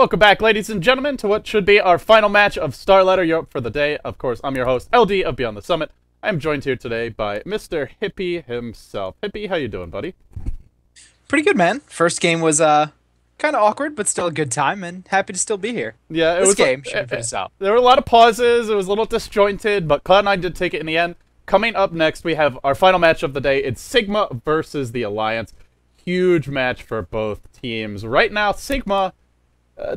Welcome back, ladies and gentlemen, to what should be our final match of Starladder Europe for the day. Of course, I'm your host, LD of Beyond the Summit. I'm joined here today by Mr. Hippie himself. Hippie, how you doing, buddy? Pretty good, man. First game was kind of awkward, but still a good time, and happy to still be here. Yeah, it This was. game should be pretty solid. There were a lot of pauses. It was a little disjointed, but Cloud9 did take it in the end. Coming up next, we have our final match of the day. It's Sigma versus the Alliance. Huge match for both teams. Right now, Sigma,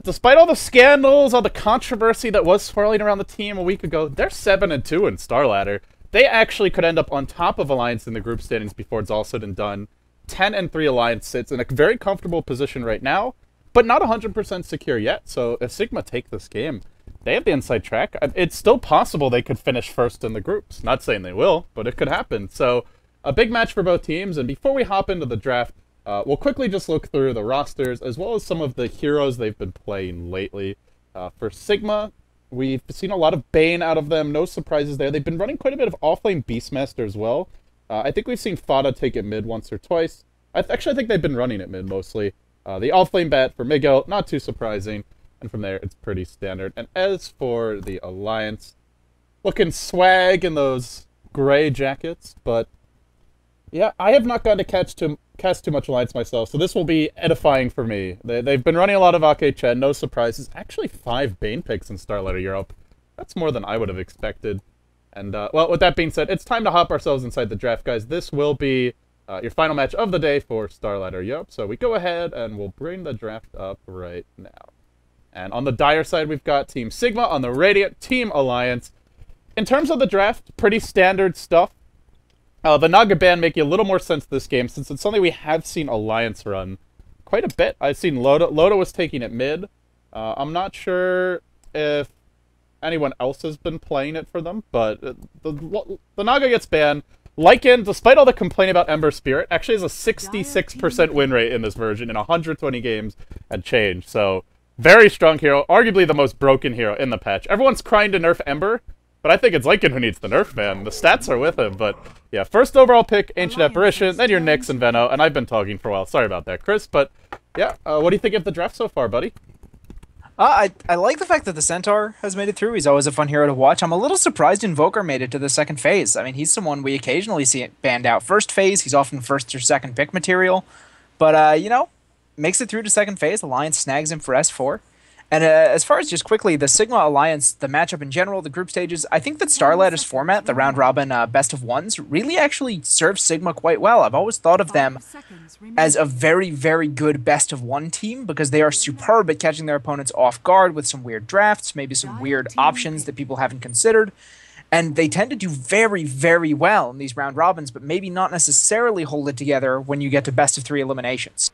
despite all the scandals, all the controversy that was swirling around the team a week ago, they're 7-2 in Starladder. They actually could end up on top of Alliance in the group standings before it's all said and done. 10-3 Alliance sits in a very comfortable position right now, but not 100% secure yet. So if Sigma take this game, they have the inside track. It's still possible they could finish first in the groups. Not saying they will, but it could happen. So a big match for both teams. And before we hop into the draft, we'll quickly just look through the rosters as well as some of the heroes they've been playing lately. For Sigma, we've seen a lot of Bane out of them. No surprises there. They've been running quite a bit of offlane Beastmaster as well. I think we've seen Fada take it mid once or twice. Actually, I think they've been running it mid mostly. The offlane bat for Miguel, not too surprising. And from there, it's pretty standard. And as for the Alliance, looking swag in those gray jackets. But yeah, I have not gotten to cast too much Alliance myself, so this will be edifying for me. They've been running a lot of Ake Chen, no surprises. Actually, 5 Bane picks in Starladder Europe. That's more than I would have expected. And, well, with that being said, it's time to hop ourselves inside the draft, guys. This will be your final match of the day for Starladder Europe. So we go ahead and we'll bring the draft up right now. And on the Dire side, we've got Team Sigma. On the Radiant, Team Alliance. In terms of the draft, pretty standard stuff. The Naga ban making a little more sense this game, since it's something we have seen Alliance run quite a bit. I've seen Loda. Loda was taking it mid. I'm not sure if anyone else has been playing it for them, but the Naga gets banned. Lycan, despite all the complaining about Ember Spirit, actually has a 66% win rate in this version in 120 games and change. So, very strong hero, arguably the most broken hero in the patch. Everyone's crying to nerf Ember, but I think it's Lycan who needs the nerf, man. The stats are with him, but yeah, first overall pick, Ancient Apparition, then your Nyx and Veno, and I've been talking for a while. Sorry about that, Chris, but yeah, what do you think of the draft so far, buddy? I like the fact that the Centaur has made it through. He's always a fun hero to watch. I'm a little surprised Invoker made it to the second phase. I mean, he's someone we occasionally see it banned out. First phase, he's often first or second pick material. But, you know, makes it through to second phase. Alliance snags him for S4. And as far as just quickly, the Sigma Alliance, the matchup in general, the group stages, I think that Starladder's format, the round-robin best of ones, really actually serves Sigma quite well. I've always thought of them as a very, very good best of one team because they are superb at catching their opponents off guard with some weird drafts, maybe some weird options that people haven't considered. And they tend to do very, very well in these round robins, but maybe not necessarily hold it together when you get to best of 3 eliminations.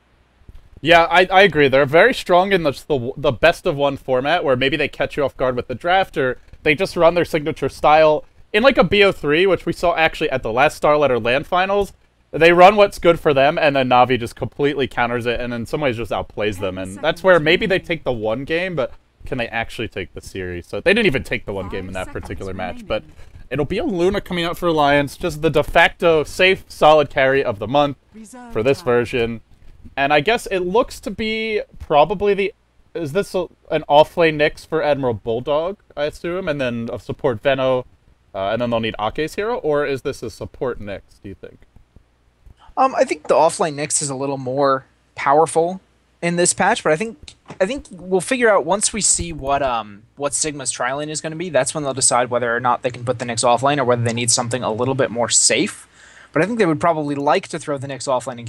Yeah, I agree. They're very strong in the best of one format, where maybe they catch you off guard with the draft, or they just run their signature style. In like a BO3, which we saw actually at the last Starladder LAN finals, they run what's good for them, and then Na'Vi just completely counters it, and in some ways just outplays them. And that's where maybe they take the one game, but can they actually take the series? So they didn't even take the one game in that particular match, but it'll be a Luna coming out for Alliance, just the de facto safe, solid carry of the month for this version. And I guess it looks to be probably the... Is this an offlane Nyx for Admiral Bulldog, I assume? And then a support Veno, and then they'll need Ake's hero? Or is this a support Nyx, do you think? I think the offlane Nyx is a little more powerful in this patch, but I think we'll figure out once we see what Sigma's trialing is going to be. That's when they'll decide whether or not they can put the Nyx offlane or whether they need something a little bit more safe. But I think they would probably like to throw the Nyx offlane and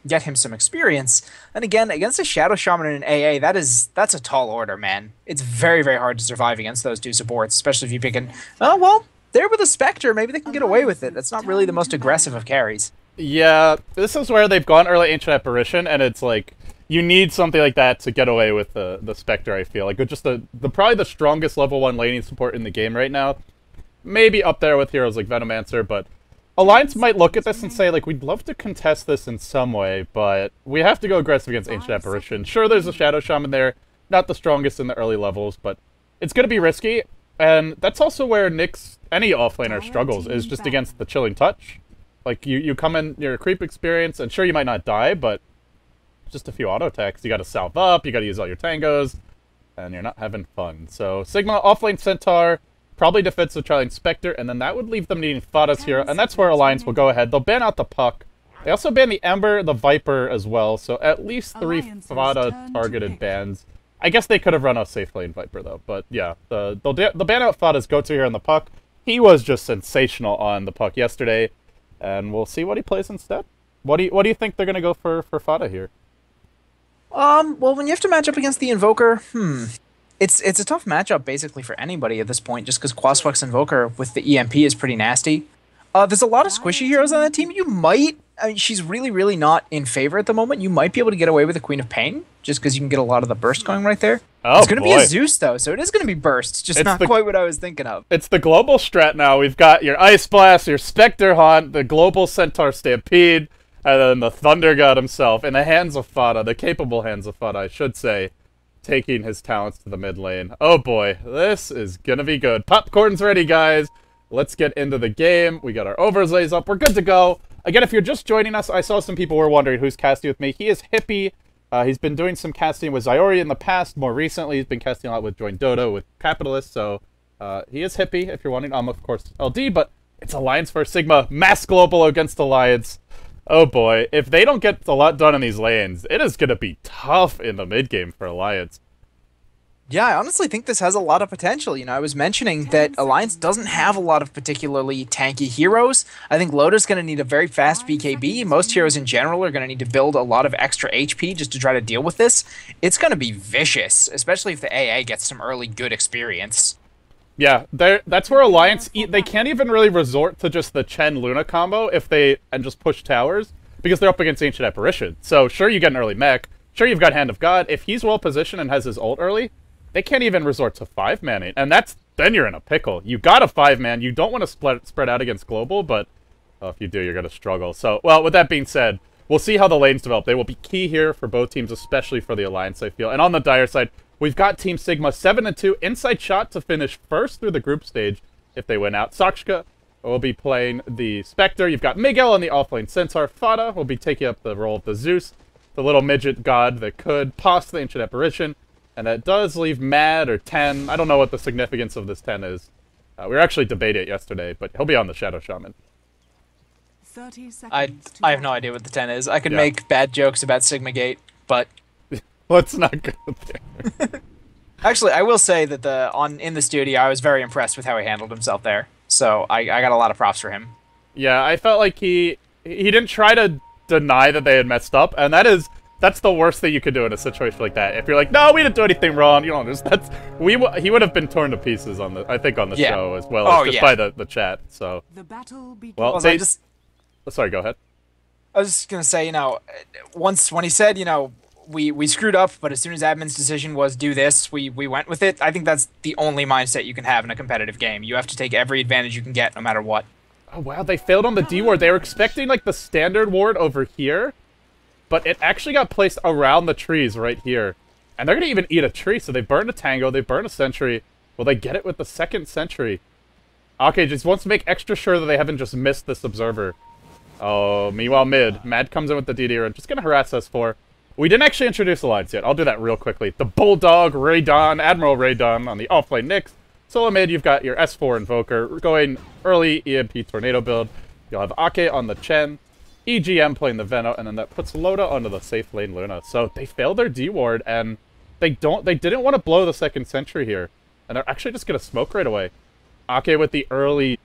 get him some experience. And again, against a Shadow Shaman and an AA, that's a tall order, man. It's very, very hard to survive against those two supports, especially if you pick an... Oh, well, they're with a Spectre. Maybe they can get away with it. That's not really the most aggressive of carries. Yeah, this is where they've gone early Ancient Apparition, and it's like, you need something like that to get away with the Spectre, I feel. Like, just probably the strongest level 1 laning support in the game right now. Maybe up there with heroes like Venomancer, but Alliance might look at this and say, like, we'd love to contest this in some way, but we have to go aggressive against Ancient Apparition. Sure, there's a Shadow Shaman there, not the strongest in the early levels, but it's going to be risky, and that's also where Nyx, any offlaner, struggles, is just against the Chilling Touch. Like, you come in your creep experience, and sure, you might not die, but just a few auto attacks. You gotta salve up, you gotta use all your tangos. and you're not having fun. So Sigma offlane Centaur, probably defense the Charlie Spectre, and then that would leave them needing Fadas here, and that's where Alliance will go ahead. They'll ban out the Puck. They also ban the Ember, the Viper as well, so at least 3 Fada-targeted bans. I guess they could have run a safe lane Viper, though, but yeah, the ban out Fada's go-to here on the Puck. He was just sensational on the Puck yesterday, and we'll see what he plays instead. What do you think they're going to go for Fada here? Well, when you have to match up against the Invoker, it's a tough matchup basically for anybody at this point, just because Quasflex Invoker with the EMP is pretty nasty. There's a lot of squishy heroes on that team. You might, I mean, she's really not in favor at the moment. You might be able to get away with the Queen of Pain, just because you can get a lot of the burst going right there. Oh, it's going to be a Zeus, though, so it is going to be burst, just not quite what I was thinking of. It's the global strat now. We've got your Ice Blast, your Spectre Haunt, the global Centaur Stampede, and then the Thunder God himself, in the hands of Fada, the capable hands of Fada, I should say, taking his talents to the mid lane. Oh boy, this is going to be good. Popcorn's ready, guys. Let's get into the game. We got our overlays up. We're good to go. Again, if you're just joining us, I saw some people were wondering who's casting with me. He is Hippie. He's been doing some casting with Zyori in the past. More recently, he's been casting a lot with Join Dodo, with Capitalist. So he is Hippie, if you're wondering. I'm, of course, LD, but it's Alliance for Sigma. Mass Global against Alliance. Oh boy, if they don't get a lot done in these lanes, it is going to be tough in the mid game for Alliance. Yeah, I honestly think this has a lot of potential. You know, I was mentioning that Alliance doesn't have a lot of particularly tanky heroes. I think Loda's going to need a very fast BKB. Most heroes in general are going to need to build a lot of extra HP just to try to deal with this. It's going to be vicious, especially if the AA gets some early good experience. Yeah, that's where Alliance, they can't even really resort to just the Chen-Luna combo and just push towers, because they're up against Ancient Apparition. So sure, you get an early mech. Sure, you've got Hand of God. If he's well positioned and has his ult early, they can't even resort to 5-manning, and then you're in a pickle. You got a 5-man. You don't want to spread out against Global, but if you do, you're going to struggle. So, well, with that being said, we'll see how the lanes develop. They will be key here for both teams, especially for the Alliance, I feel. And on the Dire side, we've got Team Sigma 7-2, inside shot to finish first through the group stage if they win out. Sakshka will be playing the Spectre. You've got Miguel on the offlane Centaur. Fada will be taking up the role of the Zeus, the little midget god that could pass the Ancient Apparition. And that does leave Mad or 10. I don't know what the significance of this 10 is. We were actually debating it yesterday, but he'll be on the Shadow Shaman. 30 seconds I have no idea what the 10 is. I could make bad jokes about Sigma Gate, but let's not go there. Actually, I will say that in the studio, I was very impressed with how he handled himself there. So I got a lot of props for him. Yeah, I felt like he didn't try to deny that they had messed up, and that's the worst thing you could do in a situation like that. If you're like, no, we didn't do anything wrong, you know, he would have been torn to pieces on the show as well as just by the chat. So the battle begins. Well, sorry, go ahead. I was just gonna say, you know, when he said, you know, we screwed up, but as soon as admin's decision was do this, we went with it. I think that's the only mindset you can have in a competitive game. You have to take every advantage you can get, no matter what. Oh wow, they failed on the D ward. They were expecting like the standard ward over here, but it actually got placed around the trees right here. And they're going to even eat a tree, so they burned a Tango, they burned a Sentry. Will they get it with the second Sentry? Okay, just wants to make extra sure that they haven't just missed this Observer. Oh, meanwhile Mad comes in with the DD and just going to harass S4. We didn't actually introduce Alliance yet. I'll do that real quickly. The Bulldog, Raydon, Admiral Raydon on the offlane Nyx. Solo mid, you've got your S4 Invoker going early EMP Tornado build. You'll have Ake on the Chen. EGM playing the Veno, and then that puts Loda onto the safe lane Luna. So they failed their D ward, and they didn't want to blow the second Sentry here. And they're actually just going to smoke right away. Ake with the early...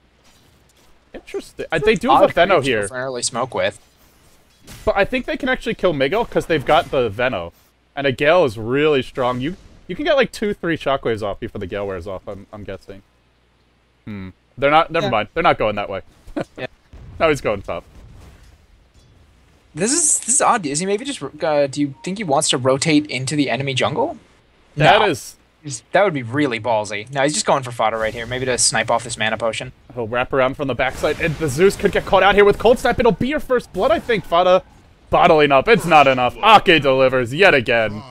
Interesting. They do have a Veno here. Early smoke with. But I think they can actually kill Miguel, because they've got the Veno. And a Gale is really strong. You can get like 2-3 shockwaves off before the Gale wears off, I'm guessing. They're not... Never mind. They're not going that way. Yeah. Now he's going top. This is odd. Is he maybe just? Do you think he wants to rotate into the enemy jungle? That would be really ballsy. No, he's just going for fodder right here. Maybe to snipe off this mana potion. He'll wrap around from the backside, and the Zeus could get caught out here with Cold Snap. It'll be your first blood, I think. Fada bottling up. It's not enough. Ake delivers yet again,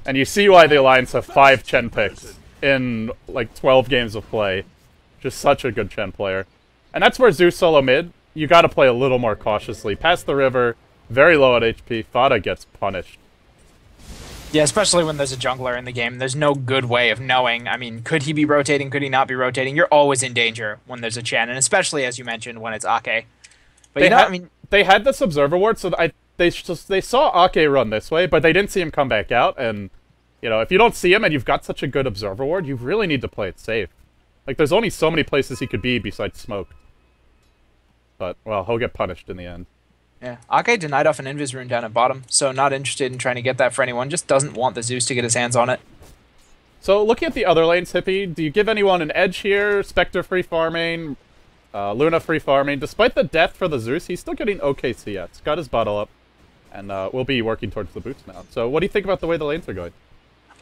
and you see why the Alliance have 5 Chen picks in like 12 games of play. Just such a good Chen player, and that's where Zeus solo mid. You got to play a little more cautiously. Past the river. Very low at HP. Fada gets punished. Yeah, especially when there's a jungler in the game. There's no good way of knowing. I mean, could he be rotating? Could he not be rotating? You're always in danger when there's a Chen, and especially, as you mentioned, when it's Ake. But I mean... They had this observer ward, so they saw Ake run this way, but they didn't see him come back out, and, you know, if you don't see him and you've got such a good observer ward, you really need to play it safe. Like, there's only so many places he could be besides smoke. But, well, he'll get punished in the end. Yeah, Ake denied off an Invis rune down at bottom, so not interested in trying to get that for anyone, just doesn't want the Zeus to get his hands on it. So, looking at the other lanes, Hippie, do you give anyone an edge here? Spectre free farming, Luna free farming. Despite the death for the Zeus, he's still getting okay CS. Got his bottle up, and we'll be working towards the boots now. So, what do you think about the way the lanes are going?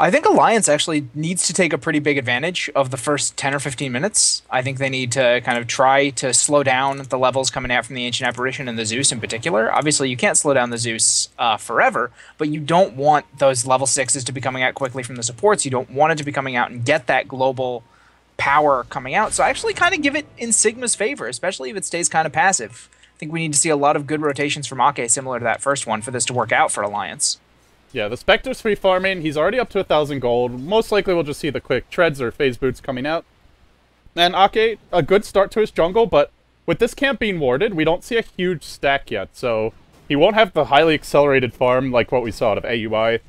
I think Alliance actually needs to take a pretty big advantage of the first 10 or 15 minutes. I think they need to kind of try to slow down the levels coming out from the Ancient Apparition and the Zeus in particular. Obviously, you can't slow down the Zeus forever, but you don't want those level 6s to be coming out quickly from the supports. You don't want it to be coming out and get that global power coming out. So I actually kind of give it in Sigma's favor, especially if it stays kind of passive. I think we need to see a lot of good rotations from Ake similar to that first one for this to work out for Alliance. Yeah, the Spectre's free farming. He's already up to 1,000 gold. Most likely we'll just see the quick treads or phase boots coming out. And Ake, a good start to his jungle, but with this camp being warded, we don't see a huge stack yet, so he won't have the highly accelerated farm like what we saw out of AUI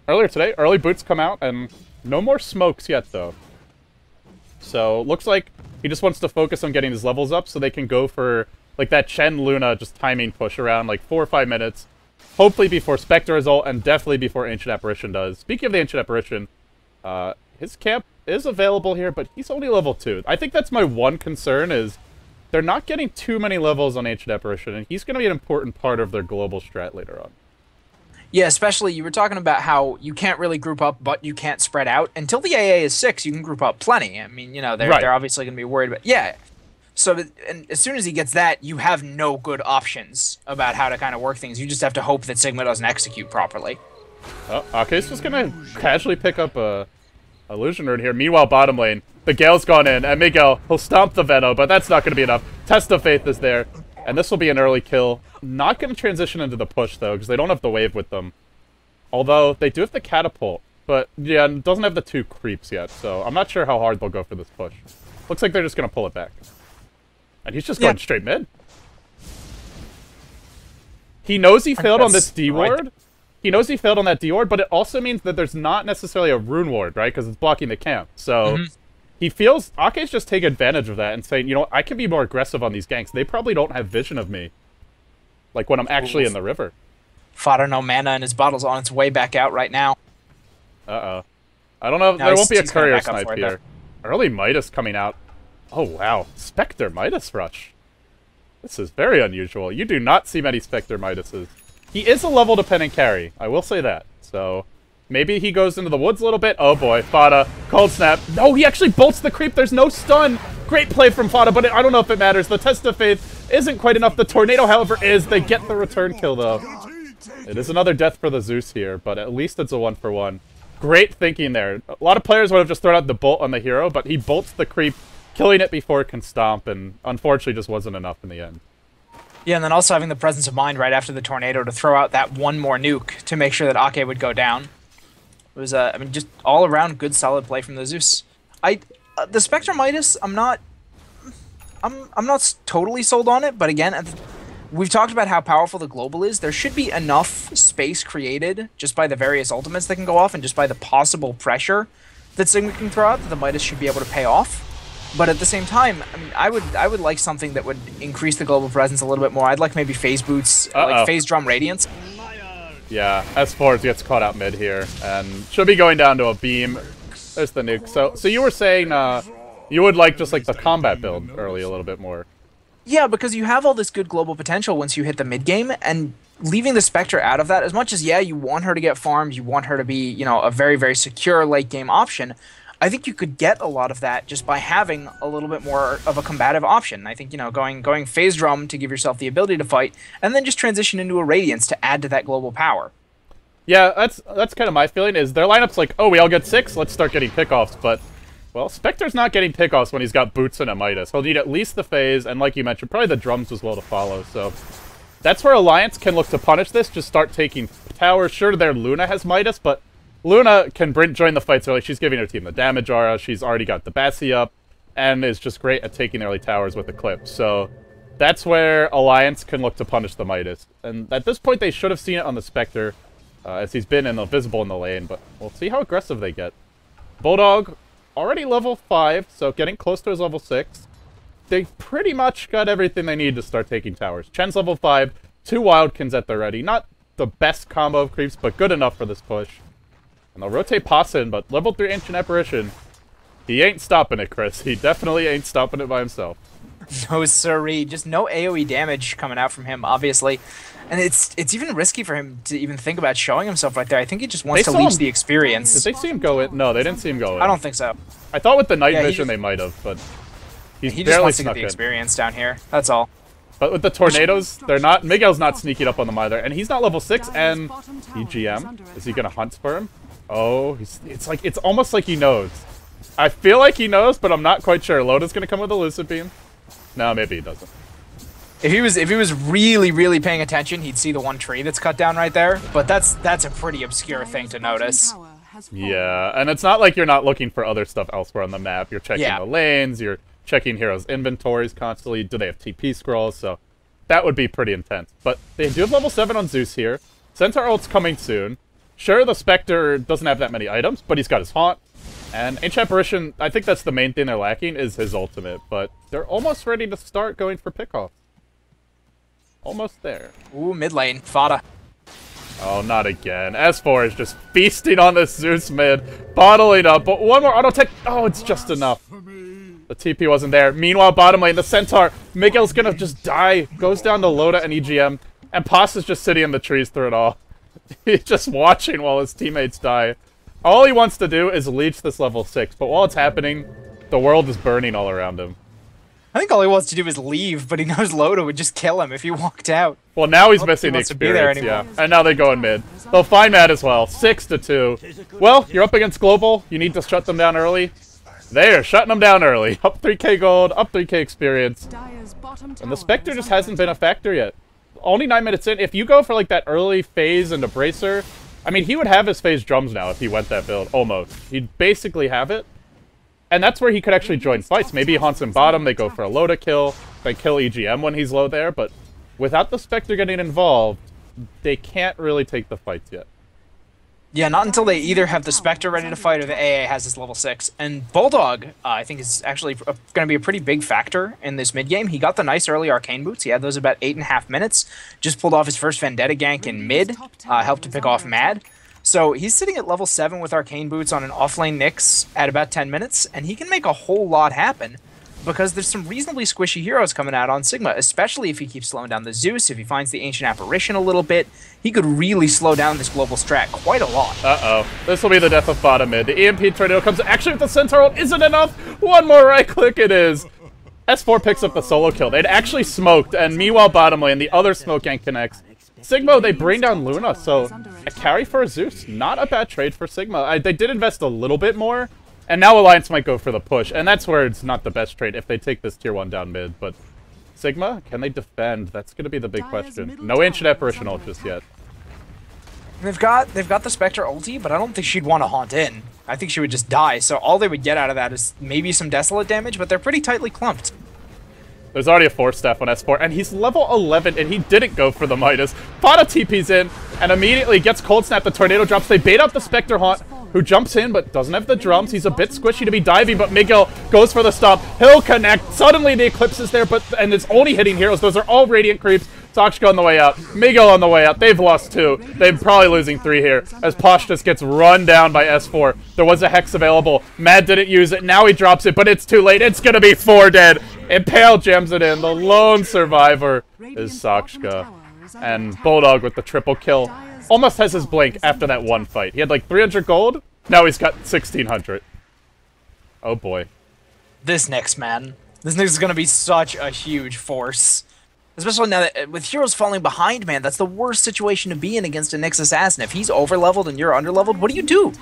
earlier today. Early boots come out, and no more smokes yet, though. So, looks like he just wants to focus on getting his levels up so they can go for, like, that Chen Luna just timing push around, like, 4 or 5 minutes. Hopefully before Spectre is ult, and definitely before Ancient Apparition does. Speaking of the Ancient Apparition, his camp is available here, but he's only level 2. I think that's my one concern, is they're not getting too many levels on Ancient Apparition, and he's going to be an important part of their global strat later on. Yeah, especially, you were talking about how you can't really group up, but you can't spread out. Until the AA is 6, you can group up plenty. I mean, you know, they're obviously going to be worried about... Yeah. So, and as soon as he gets that, you have no good options about how to kind of work things. You just have to hope that Sigma doesn't execute properly. Oh, Ake's just going to casually pick up a illusion rune here. Meanwhile, bottom lane, the Gale's gone in, and Miguel, he'll stomp the Venom, but that's not going to be enough. Test of Faith is there, and this will be an early kill. Not going to transition into the push, though, because they don't have the wave with them. Although, they do have the catapult, but, yeah, it doesn't have the 2 creeps yet, so I'm not sure how hard they'll go for this push. Looks like they're just going to pull it back. And he's just going straight mid. He knows he failed on this D ward. Right. He knows he failed on that D ward, but it also means that there's not necessarily a rune ward, right? Because it's blocking the camp. So he feels Ake's just taking advantage of that and saying, you know, I can be more aggressive on these ganks. They probably don't have vision of me, like when I'm actually in the river. Fodder no mana, and his bottle's on its way back out right now. I don't know. There won't be a courier snipe here. Early Midas coming out. Oh, wow. Spectre Midas Rush. This is very unusual. You do not see many Spectre Midases. He is a level-dependent carry. I will say that. So, maybe he goes into the woods a little bit. Oh, boy. Fada. Cold Snap. No, he actually bolts the creep. There's no stun. Great play from Fada, but I don't know if it matters. The Test of Faith isn't quite enough. The Tornado, however, is. They get the return kill, though. It is another death for the Zeus here, but at least it's a 1-for-1. Great thinking there. A lot of players would have just thrown out the bolt on the hero, but he bolts the creep, killing it before it can stomp, and unfortunately just wasn't enough in the end. Yeah, and then also having the presence of mind right after the tornado to throw out that one more nuke to make sure that Ake would go down. It was, I mean, just all around good, solid play from the Zeus. The Spectre Midas, I'm not totally sold on it, but again, we've talked about how powerful the global is. There should be enough space created just by the various ultimates that can go off and just by the possible pressure that Sigma can throw out that the Midas should be able to pay off. But at the same time, I mean, I would like something that would increase the global presence a little bit more. I'd like maybe phase boots, like phase drum radiance. Yeah, S4 gets caught out mid here, and should be going down to a beam. There's the nuke. So you were saying you would like just like the combat build early a little bit more. Yeah, because you have all this good global potential once you hit the mid game, and leaving the Spectre out of that, as much as, yeah, you want her to get farmed, you want her to be, you know, a very, very secure late game option, I think you could get a lot of that just by having a little bit more of a combative option. I think, you know, going phase drum to give yourself the ability to fight, and then just transition into a Radiance to add to that global power. Yeah, that's kind of my feeling, is their lineup's like, oh, we all get 6, let's start getting pickoffs, but, well, Spectre's not getting pickoffs when he's got boots and a Midas. He'll need at least the phase, and like you mentioned, probably the drums as well to follow, so That's where Alliance can look to punish this, just start taking towers. Sure, their Luna has Midas, but Luna can join the fights early. She's giving her team the damage aura. She's already got the Bassi up, and is just great at taking early towers with Eclipse. So that's where Alliance can look to punish the Midas. And at this point, they should have seen it on the Spectre, as he's been invisible in the lane, but we'll see how aggressive they get. Bulldog, already level 5, so getting close to his level 6. They pretty much got everything they need to start taking towers. Chen's level 5, 2 Wildkins at the ready. Not the best combo of creeps, but good enough for this push. And they'll rotate Pasa in, but level 3 Ancient Apparition, he ain't stopping it, Chris. He definitely ain't stopping it by himself. No siree, just no AoE damage coming out from him, obviously. And it's even risky for him to even think about showing himself right there. I think he just wants to leech the experience. Did they see him go in? No, they didn't see him go in. I don't think so. I thought with the night vision they might have, but he just wants to get the experience down here. That's all. But with the tornadoes, they're not. Miguel's not sneaking up on them either, and he's not level 6. And EGM, is he gonna hunt for him? Oh, it's almost like he knows. I feel like he knows, but I'm not quite sure. Loda's gonna come with a Lucid Beam. No, maybe he doesn't. If he was really paying attention, he'd see the one tree that's cut down right there. But that's a pretty obscure thing to notice. Yeah, and it's not like you're not looking for other stuff elsewhere on the map. You're checking the lanes, you're checking heroes' inventories constantly. Do they have TP scrolls? So that would be pretty intense. But they do have level 7 on Zeus here. Centaur ult's coming soon. Sure, the Spectre doesn't have that many items, but he's got his Haunt. And Ancient Apparition, I think that's the main thing they're lacking, is his ultimate. But they're almost ready to start going for pickoffs. Almost there. Ooh, mid lane. Fada. Oh, not again. S4 is just feasting on this Zeus mid. Bottling up, but one more auto tech. Oh, it's just enough. The TP wasn't there. Meanwhile, bottom lane, the Centaur. Miguel's gonna just die. Goes down to Loda and EGM. And Pasa's just sitting in the trees through it all. He's just watching while his teammates die. All he wants to do is leech this level 6, but while it's happening, the world is burning all around him. I think all he wants to do is leave, but he knows Loda would just kill him if he walked out. Well, now he's missing the experience, yeah. And now they go in mid. They'll find Matt as well. 6-2. Well, you're up against Global. You need to shut them down early. They're shutting them down early. Up 3k gold, up 3k experience. And the Spectre just hasn't been a factor yet. Only 9 minutes in. If you go for like that early phase into Bracer, I mean, he would have his phase drums now if he went that build. Almost. He'd basically have it. And that's where he could actually join fights. Maybe he haunts in bottom, they go for a Loda kill, they kill EGM when he's low there, but without the Spectre getting involved, they can't really take the fights yet. Yeah, not until they either have the Spectre ready to fight or the AA has his level 6. And Bulldog, I think, is actually going to be a pretty big factor in this mid-game. He got the nice early Arcane Boots. He had those about 8.5 minutes. Just pulled off his first Vendetta gank in mid, helped to pick off Mad. So he's sitting at level 7 with Arcane Boots on an offlane Nyx at about 10 minutes, and he can make a whole lot happen because there's some reasonably squishy heroes coming out on Sigma, especially if he keeps slowing down the Zeus, if he finds the Ancient Apparition a little bit. He could really slow down this global strat quite a lot. Uh-oh. This will be the death of Fada mid. The EMP tornado comes. Actually, with the Centaur ult isn't enough. One more right click it is. S4 picks up the solo kill. They'd actually smoked, and meanwhile bottom lane, the other smoke gank connects. Sigma, they bring down Luna, so a carry for a Zeus. Not a bad trade for Sigma. They did invest a little bit more, and now Alliance might go for the push, and that's where it's not the best trade if they take this tier 1 down mid, but Sigma, can they defend? That's going to be the big question. No Ancient Apparition ult just yet. They've got the Spectre ulti, but I don't think she'd want to haunt in. I think she would just die, so all they would get out of that is maybe some Desolate damage, but they're pretty tightly clumped. There's already a Force Staff on S4, and he's level 11, and he didn't go for the Midas. Fada TP's in, and immediately gets Cold Snap. The Tornado drops. They bait out the Spectre Haunt, who jumps in, but doesn't have the drums. He's a bit squishy to be diving, but Miguel goes for the stop. He'll connect. Suddenly, the Eclipse is there, and it's only hitting heroes. Those are all Radiant creeps. Sakshka on the way out. Miguel on the way out. They've lost 2. They're probably losing 3 here, as Posh just gets run down by S4. There was a Hex available. Mad didn't use it. Now he drops it, but it's too late. It's going to be 4 dead. Impale jams it in. The lone survivor is Sakshka. And Bulldog with the triple kill. Almost has his blink after that one fight. He had like 300 gold. Now he's got 1,600. Oh boy. This Nyx, man. This Nyx is going to be such a huge force. Especially now that with heroes falling behind, man, that's the worst situation to be in against a Nyx assassin. If he's overleveled and you're underleveled, what do you do?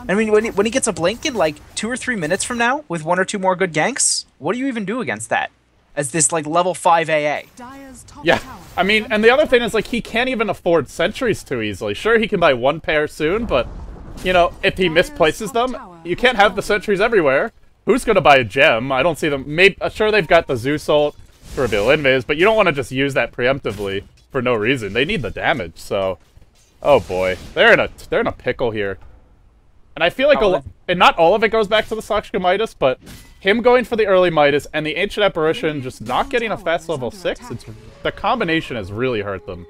I mean, when he gets a blink in like 2 or 3 minutes from now with 1 or 2 more good ganks, what do you even do against that? as this like level 5 AA. Dire's top Yeah, tower I mean, and the other thing is, like, he can't even afford sentries too easily. Sure, he can buy one pair soon, but, you know, if he misplaces them, you can't have the sentries everywhere. Who's gonna buy a gem? I don't see them. Maybe, sure, they've got the Zeus ult to reveal invis, but you don't want to just use that preemptively for no reason. They need the damage, so... Oh boy. They're in a pickle here. And I feel like and not all of it goes back to the Sakshika Midas, but him going for the early Midas and the Ancient Apparition just not getting a fast level 6, the combination has really hurt them.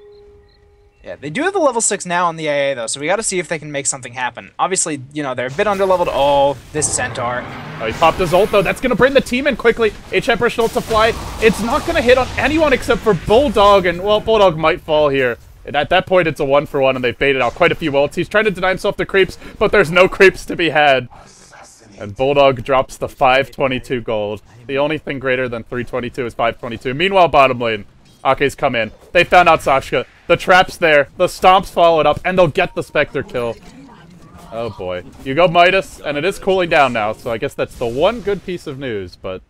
Yeah, they do have the level 6 now on the AA, though, so we gotta see if they can make something happen. Obviously, you know, they're a bit under-leveled. Oh, this Centaur. Oh, he popped his ult, though. That's going to bring the team in quickly. Ancient Apparition ult to fly. It's not going to hit on anyone except for Bulldog, and, well, Bulldog might fall here. And at that point, it's a 1-for-1, and they've baited out quite a few ults. He's trying to deny himself the creeps, but there's no creeps to be had. And Bulldog drops the 522 gold. The only thing greater than 322 is 522. Meanwhile, bottom lane, Ake's come in. They found out Sakshika. The trap's there. The stomps followed up, and they'll get the Spectre kill. Oh boy. You go Midas, and it is cooling down now, so I guess that's the one good piece of news, but...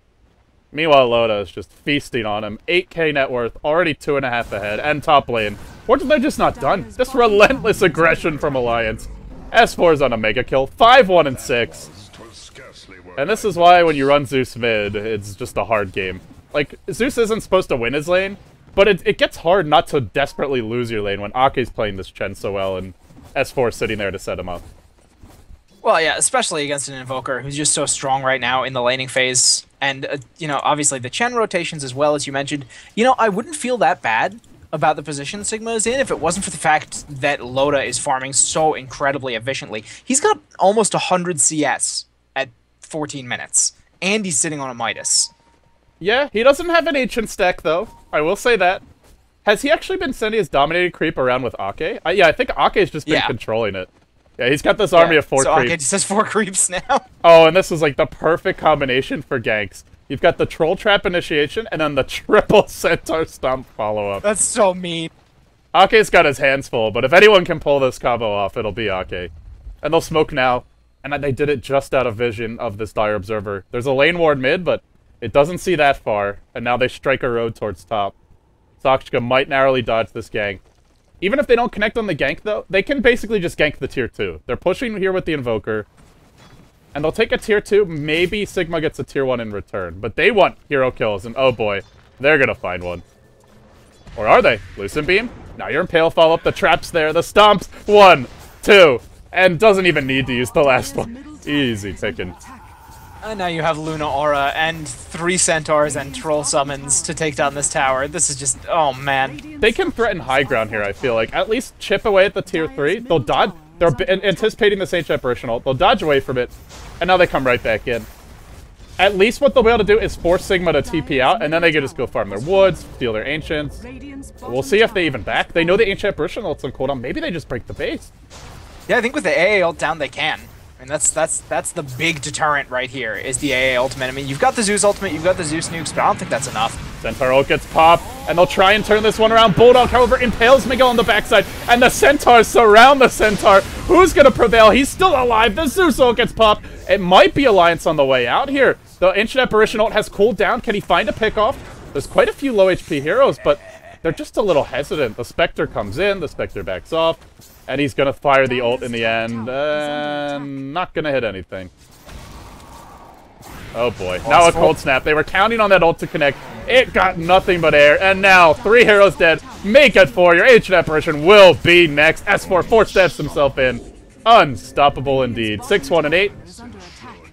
Meanwhile, Loda is just feasting on him. 8k net worth, already 2.5 ahead, and top lane. What are they just not done? This relentless aggression from Alliance. S4 is on a mega kill, 5-1 and 6. And this is why when you run Zeus mid, it's just a hard game. Like, Zeus isn't supposed to win his lane, but it gets hard not to desperately lose your lane when Ake's playing this Chen so well and S4 sitting there to set him up. Well, yeah, especially against an Invoker who's just so strong right now in the laning phase. And, you know, obviously the Chen rotations as well, as you mentioned. You know, I wouldn't feel that bad about the position Sigma is in if it wasn't for the fact that Loda is farming so incredibly efficiently. He's got almost 100 CS at 14 minutes, and he's sitting on a Midas. Yeah, he doesn't have an ancient stack, though. I will say that. Has he actually been sending his dominating creep around with Ake? Yeah, I think Ake's just been controlling it. Yeah, he's got this army of 4 creeps. So Ake just has 4 creeps now. Oh, and this is like the perfect combination for ganks. You've got the Troll Trap initiation, and then the triple Centaur Stomp follow-up. That's so mean. Ake's got his hands full, but if anyone can pull this combo off, it'll be Ake. And they'll smoke now, and they did it just out of vision of this Dire Observer. There's a lane ward mid, but it doesn't see that far, and now they strike a road towards top. Sakshika might narrowly dodge this gank. Even if they don't connect on the gank, though, they can basically just gank the tier 2. They're pushing here with the Invoker. And they'll take a tier 2. Maybe Sigma gets a tier 1 in return. But they want hero kills, and oh boy, they're gonna find one. Or are they? Lucent Beam? Now you're Impale follow-up. The trap's there. The stomps. 1, 2. And doesn't even need to use the last one. Easy picking. And now you have Luna Aura and 3 Centaurs and Troll Summons to take down this tower. This is just... oh, man. They can threaten high ground here, I feel like. At least chip away at the tier 3. They'll dodge... They're anticipating this Ancient Apparition ult. They'll dodge away from it. And now they come right back in. At least what they'll be able to do is force Sigma to TP out, and then they can just go farm their woods, steal their Ancients. We'll see if they even back. They know the Ancient Apparition ult's on cooldown. Maybe they just break the base. Yeah, I think with the AA ult down, they can. I mean, that's the big deterrent right here, is the AA ultimate. I mean, you've got the Zeus ultimate, you've got the Zeus nukes, but I don't think that's enough. Centaur ult gets popped, and they'll try and turn this one around. Bulldog, however, impales Miguel on the backside, and the Centaurs surround the Centaur. Who's going to prevail? He's still alive. The Zeus ult gets popped. It might be Alliance on the way out here. The Ancient Apparition ult has cooled down. Can he find a pickoff? There's quite a few low HP heroes, but they're just a little hesitant. The Spectre comes in, the Spectre backs off. And he's going to fire the ult in the end. Not going to hit anything. Oh boy. Now a cold snap. They were counting on that ult to connect. It got nothing but air. And now 3 heroes dead. Make it 4. Your Ancient Apparition will be next. S4 4-steps himself in. Unstoppable indeed. 6-1 and 8.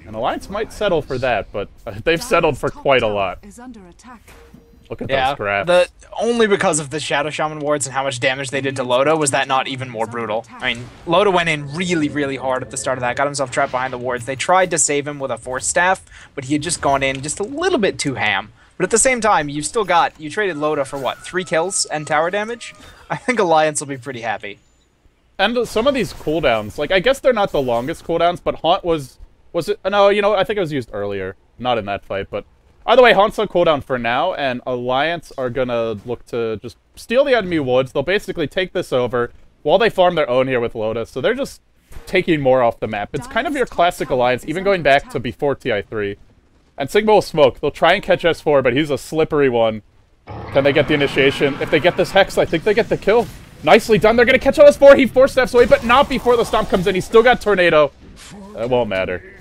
And Alliance might settle for that, but they've settled for quite a lot. Look at those graphs. Only because of the Shadow Shaman wards and how much damage they did to Loda was that not even more brutal. I mean, Loda went in really, really hard at the start of that, got himself trapped behind the wards. They tried to save him with a Force Staff, but he had just gone in just a little bit too ham. But at the same time, you traded Loda for what, 3 kills and tower damage? I think Alliance will be pretty happy. And some of these cooldowns, like, I guess they're not the longest cooldowns, but Haunt was it? No, you know, I think it was used earlier. Not in that fight, but... Either way, Haunt's on cooldown for now, and Alliance are gonna look to just steal the enemy woods. They'll basically take this over while they farm their own here with Lotus, so they're just taking more off the map. It's kind of your classic Alliance, even going back to before TI3. And Sigma will smoke. They'll try and catch S4, but he's a slippery one. Can they get the initiation? If they get this Hex, I think they get the kill. Nicely done. They're going to catch on S4. He 4 steps away, but not before the Stomp comes in. He's still got Tornado. It won't matter.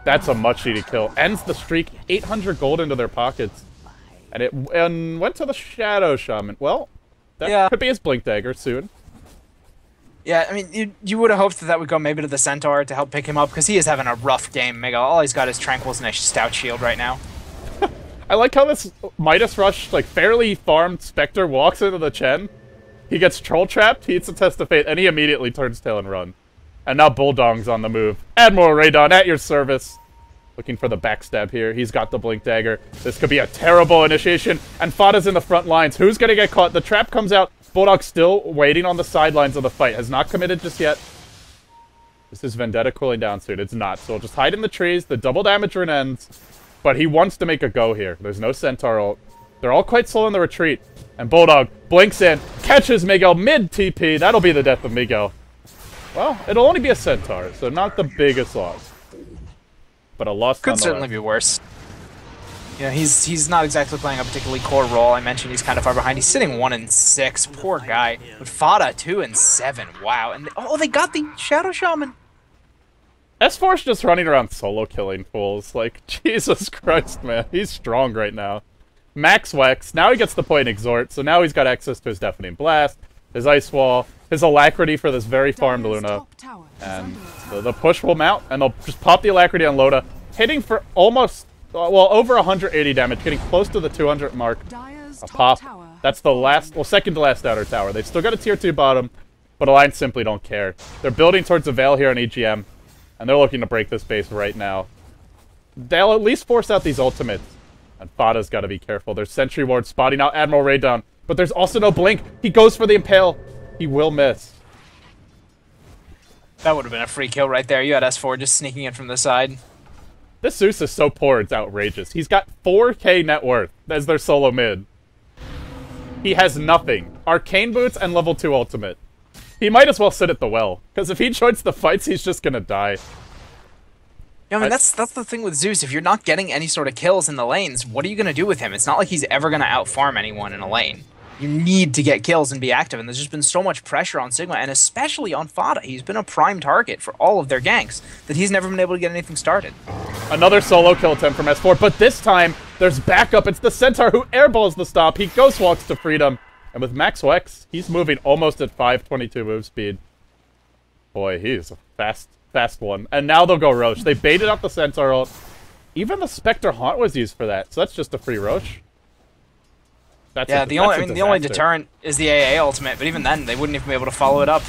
That's a much-needed kill. Ends the streak. 800 gold into their pockets. And it went to the Shadow Shaman. Well, that could be his Blink Dagger soon. Yeah, I mean, you would have hoped that that would go maybe to the Centaur to help pick him up, because he is having a rough game. Mega, all he's got is Tranquils and a Stout Shield right now. I like how this Midas Rush, like, fairly farmed Spectre walks into the Chen. He gets Troll Trapped, he hits a Test of Fate, and he immediately turns tail and run. And now Bulldog's on the move. Admiral Radon at your service. Looking for the backstab here. He's got the Blink Dagger. This could be a terrible initiation. And Fada's in the front lines. Who's going to get caught? The trap comes out. Bulldog still waiting on the sidelines of the fight. Has not committed just yet. This is Vendetta cooling down soon. It's not. So he'll just hide in the trees. The double damage run ends. But he wants to make a go here. There's no Centaur ult. They're all quite slow in the retreat. And Bulldog blinks in. Catches Miguel mid-TP. That'll be the death of Miguel. Well, it'll only be a Centaur. So not the biggest loss. But a loss could certainly be worse. You know, he's not exactly playing a particularly core role. I mentioned he's kind of far behind. He's sitting 1-6. Poor guy. But Fada 2-7. Wow. And they got the Shadow Shaman. S4's just running around solo killing fools. Like, Jesus Christ, man. He's strong right now. Max Wex. Now he gets the point Exhort. So now he's got access to his Deafening Blast, his Ice Wall, his Alacrity for this very farmed Luna. And the push will mount, and they'll just pop the Alacrity on Loda, hitting for almost, well, over 180 damage, getting close to the 200 mark. A pop. That's the last, well, second to last outer tower. They've still got a tier 2 bottom, but Alliance simply don't care. They're building towards a Veil here on EGM, and they're looking to break this base right now. They'll at least force out these ultimates, and Fada's got to be careful. There's Sentry Ward spotting out Admiral Radon, but there's also no Blink. He goes for the Impale. He will miss. That would have been a free kill right there. You had S4 just sneaking in from the side. This Zeus is so poor, it's outrageous. He's got 4k net worth as their solo mid. He has nothing. Arcane Boots and level 2 ultimate. He might as well sit at the well, because if he joins the fights, he's just gonna die. Yeah, I mean, that's the thing with Zeus. If you're not getting any sort of kills in the lanes, what are you gonna do with him? It's not like he's ever gonna outfarm anyone in a lane. You need to get kills and be active, and there's just been so much pressure on Sigma, and especially on Fada. He's been a prime target for all of their ganks, that he's never been able to get anything started. Another solo kill attempt from S4, but this time, there's backup. It's the Centaur who airballs the stop. He ghost walks to freedom, and with Max Wex, he's moving almost at 522 move speed. Boy, he's a fast one. And now they'll go Roche. They baited out the Centaur ult. Even the Spectre Haunt was used for that, so that's just a free Roche. The only deterrent is the AA ultimate, but even then, they wouldn't even be able to follow it up.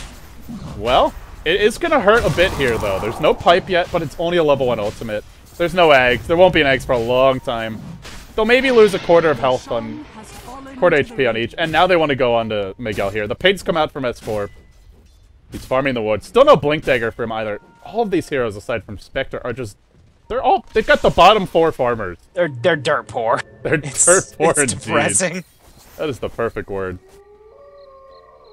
Well, it is going to hurt a bit here, though. There's no pipe yet, but it's only a level 1 ultimate. There's no eggs. There won't be an eggs for a long time. They'll maybe lose a quarter of health on... quarter HP on each, and now they want to go on to Miguel here. The paints come out from S4. He's farming the wood. Still no Blink Dagger for him either. All of these heroes, aside from Spectre, are just... they've got the bottom 4 farmers. They're dirt poor. They're dirt poor it's indeed. Depressing. That is the perfect word.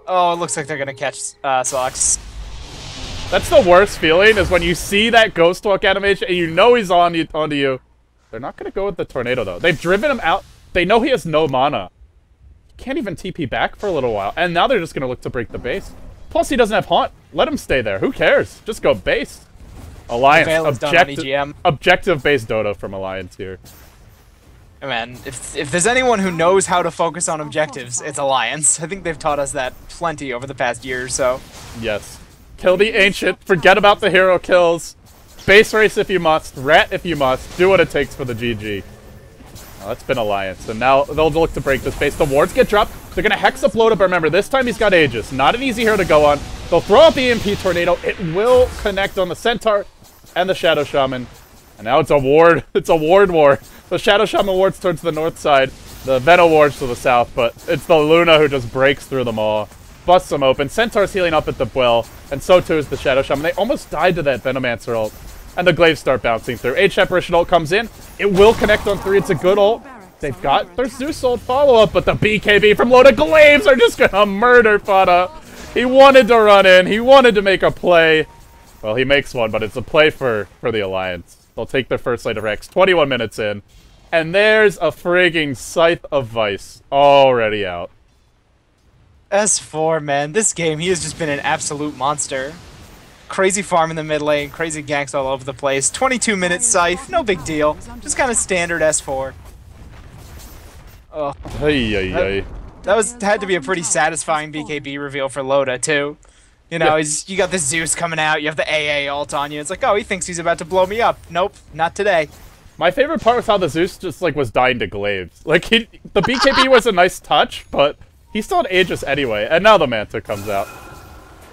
Oh, it looks like they're gonna catch Sox. That's the worst feeling, is when you see that Ghost Walk animation and you know he's onto you. They're not gonna go with the Tornado, though. They've driven him out. They know he has no mana. He can't even TP back for a little while. And now they're just gonna look to break the base. Plus, he doesn't have Haunt. Let him stay there. Who cares? Just go base. Alliance, objective-based Dota from Alliance here. Man, if there's anyone who knows how to focus on objectives, it's Alliance. I think they've taught us that plenty over the past year or so. Yes. Kill the Ancient. Forget about the hero kills. Base race if you must. Rat if you must. Do what it takes for the GG. Now, that's been Alliance. And now they'll look to break this base. The wards get dropped. They're going to Hex upload it, but remember, this time he's got Aegis. Not an easy hero to go on. They'll throw out the EMP Tornado. It will connect on the Centaur and the Shadow Shaman. And now it's a ward. It's a ward war. The Shadow Shaman wards towards the north side. The Venom wards to the south, but it's the Luna who just breaks through them all. Busts them open. Centaur's healing up at the well, and so too is the Shadow Shaman. They almost died to that Venomancer ult. And the Glaives start bouncing through. Age Apparition ult comes in. It will connect on 3. It's a good ult. They've got their Zeus ult follow-up, but the BKB from Loda Glaives are just gonna murder Fada. He wanted to run in. He wanted to make a play. Well, he makes one, but it's a play for the Alliance. They'll take their first light of Rex. 21 minutes in. And there's a frigging Scythe of Vice already out. S4, man. This game, he has just been an absolute monster. Crazy farm in the mid lane, crazy ganks all over the place. 22-minute Scythe, no big deal. Just kind of standard S4. Oh, that had to be a pretty satisfying BKB reveal for Loda, too. You know, you got the Zeus coming out, you have the AA ult on you. It's like, oh, he thinks he's about to blow me up. Nope, not today. My favorite part was how the Zeus just, like, was dying to glaives. Like, the BKB was a nice touch, but he still had Aegis anyway. And now the Manta comes out.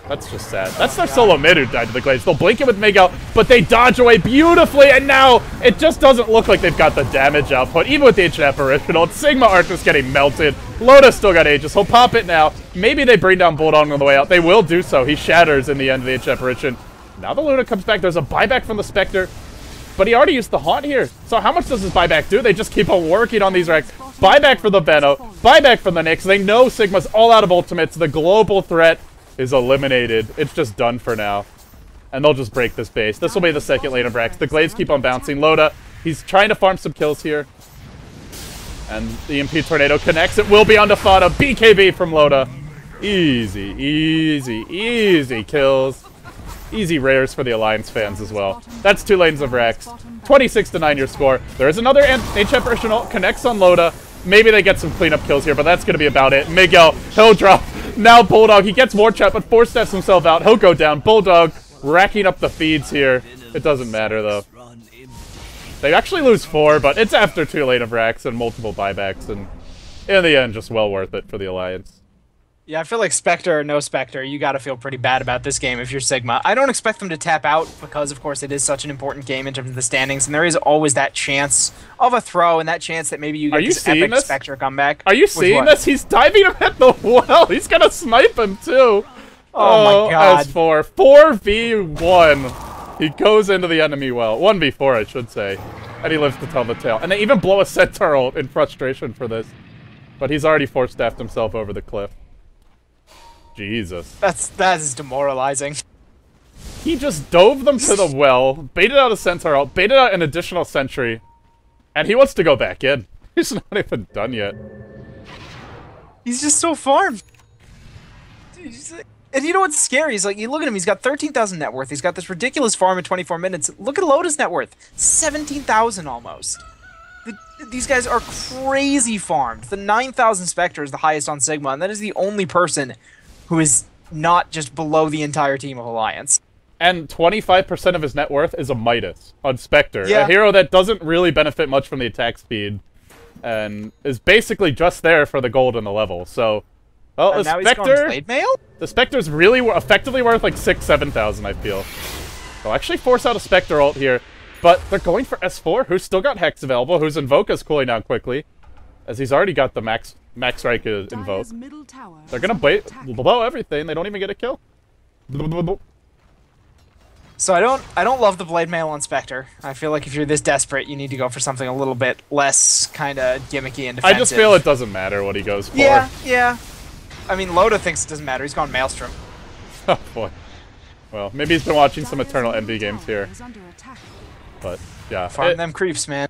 That's just sad. That's their solo mid who died to the glaives. They'll blink it with Miguel, but they dodge away beautifully, and now it just doesn't look like they've got the damage output, even with the Ancient Apparitional. Sigma Arc just getting melted. Loda still got Aegis. He'll pop it now. Maybe they bring down Bulldog on the way out. They will do so. He shatters in the end of the Ancient Apparition. Now the Luna comes back. There's a buyback from the Spectre, but he already used the Haunt here. So how much does his buyback do? They just keep on working on these Rex. Buyback for the Benno. Buyback from the Nyx. They know Sigma's all out of ultimates. The global threat is eliminated. It's just done for now. And they'll just break this base. This will be the second lane of Rex. The Glaives keep on bouncing. Loda, he's trying to farm some kills here. And the EMP Tornado connects. It will be on Defada. BKB from Loda. Easy, easy, easy kills. Easy rares for the Alliance fans as well. That's 2 lanes of Rex. 26-9 your score. There is another Ancient Apparition ult. Connects on Loda. Maybe they get some cleanup kills here, but that's going to be about it. Miguel, he'll drop. Now Bulldog, he gets more chat, but 4-steps himself out. He'll go down. Bulldog racking up the feeds here. It doesn't matter, though. They actually lose 4, but it's after 2 lane of Rex and multiple buybacks, and in the end, just well worth it for the Alliance. Yeah, I feel like Spectre or no Spectre, you gotta feel pretty bad about this game if you're Sigma. I don't expect them to tap out because, of course, it is such an important game in terms of the standings, and there is always that chance of a throw and that chance that maybe you get this epic Spectre comeback. Are you seeing this? He's diving him at the well. He's gonna snipe him, too. Oh my god. S4. 4v1. He goes into the enemy well. 1v4, I should say. And he lives to tell the tale. And they even blow a Centaur ult in frustration for this. But he's already 4-staffed himself over the cliff. Jesus. That is demoralizing. He just dove them to the well, baited out a Centaur ult, baited out an additional sentry, and he wants to go back in. He's not even done yet. He's just so farmed. And you know what's scary? He's like, you look at him, he's got 13,000 net worth. He's got this ridiculous farm in 24 minutes. Look at Loda's net worth. 17,000 almost. These guys are crazy farmed. The 9,000 Spectre is the highest on Sigma, and that is the only person who is not just below the entire team of Alliance. And 25% of his net worth is a Midas on Spectre, a hero that doesn't really benefit much from the attack speed, and is basically just there for the gold and the level. So, well, the Spectre's really effectively worth like 6,000-7,000, I feel. They'll actually force out a Spectre ult here, but they're going for S4, who's still got Hex available, whose Invoca's cooling down quickly, as he's already got the Max Strike Invoke. They're gonna blow everything. They don't even get a kill. So I don't love the Blade Mail on Spectre. I feel like if you're this desperate, you need to go for something a little bit less kind of gimmicky and defensive. I just feel it doesn't matter what he goes for. Yeah. I mean, Loda thinks it doesn't matter. He's gone Maelstrom. Oh boy. Well, maybe he's been watching some Eternal Envy games here. But yeah, farm them creeps, man.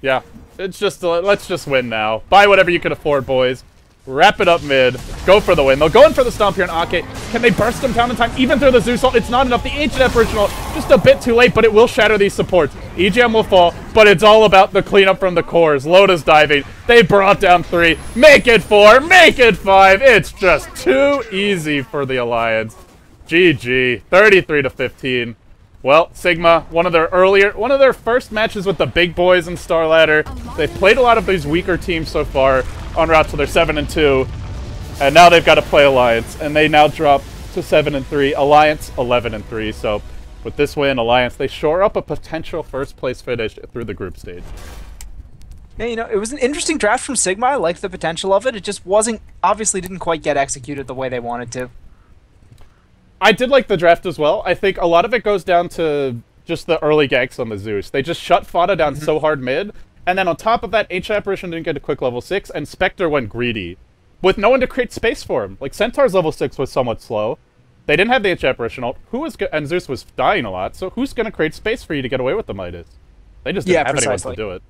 Yeah, it's just let's just win now. Buy whatever you can afford, boys. Wrap it up mid. Go for the win. They'll go in for the stomp here on Ake. Can they burst him down in time? Even through the Zeus ult, it's not enough. The Ancient Apparition ult, just a bit too late, but it will shatter these supports. EGM will fall, but it's all about the cleanup from the cores. Loda's diving. They brought down 3. Make it 4. Make it 5. It's just too easy for the Alliance. GG. 33-15. Well, Sigma, one of their first matches with the big boys in Starladder. They've played a lot of these weaker teams so far, en route to their 7-2, and now they've got to play Alliance, and they now drop to 7-3. Alliance 11-3. So, with this win, Alliance, they shore up a potential first-place finish through the group stage. Yeah, you know, it was an interesting draft from Sigma. I liked the potential of it. It just obviously didn't quite get executed the way they wanted to. I did like the draft as well. I think a lot of it goes down to just the early ganks on the Zeus. They just shut Fada down so hard mid, and then on top of that, Ancient Apparition didn't get a quick level 6, and Spectre went greedy, with no one to create space for him. Like, Centaur's level 6 was somewhat slow, They didn't have the HF apparition ult. And Zeus was dying a lot, so who's going to create space for you to get away with the Midas? They just didn't have anyone to do it.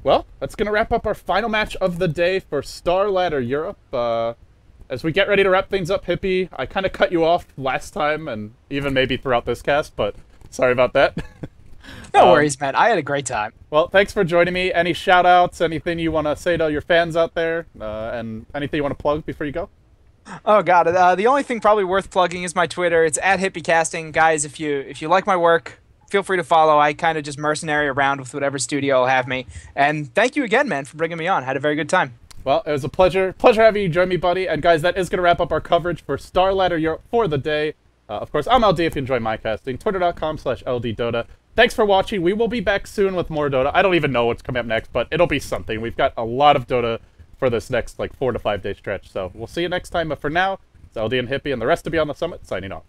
Well, that's going to wrap up our final match of the day for Starladder Europe. As we get ready to wrap things up, Hippie, I kind of cut you off last time, and even maybe throughout this cast, but sorry about that. No worries, man. I had a great time. Well, thanks for joining me. Any shout-outs, anything you want to say to your fans out there, and anything you want to plug before you go? Oh god, the only thing probably worth plugging is my Twitter. It's @HippieCasting. Guys, if you like my work, feel free to follow. I kind of just mercenary around with whatever studio will have me. And thank you again, man, for bringing me on. Had a very good time. Well, it was a pleasure having you join me, buddy. And guys, that is going to wrap up our coverage for Starladder Europe for the day. Of course, I'm LD if you enjoy my casting. Twitter.com/LDDota. Thanks for watching. We will be back soon with more Dota. I don't even know what's coming up next, but it'll be something. We've got a lot of Dota for this next, 4 to 5 day stretch. So we'll see you next time. But for now, it's LD and Hippie and the rest of you on the summit signing off.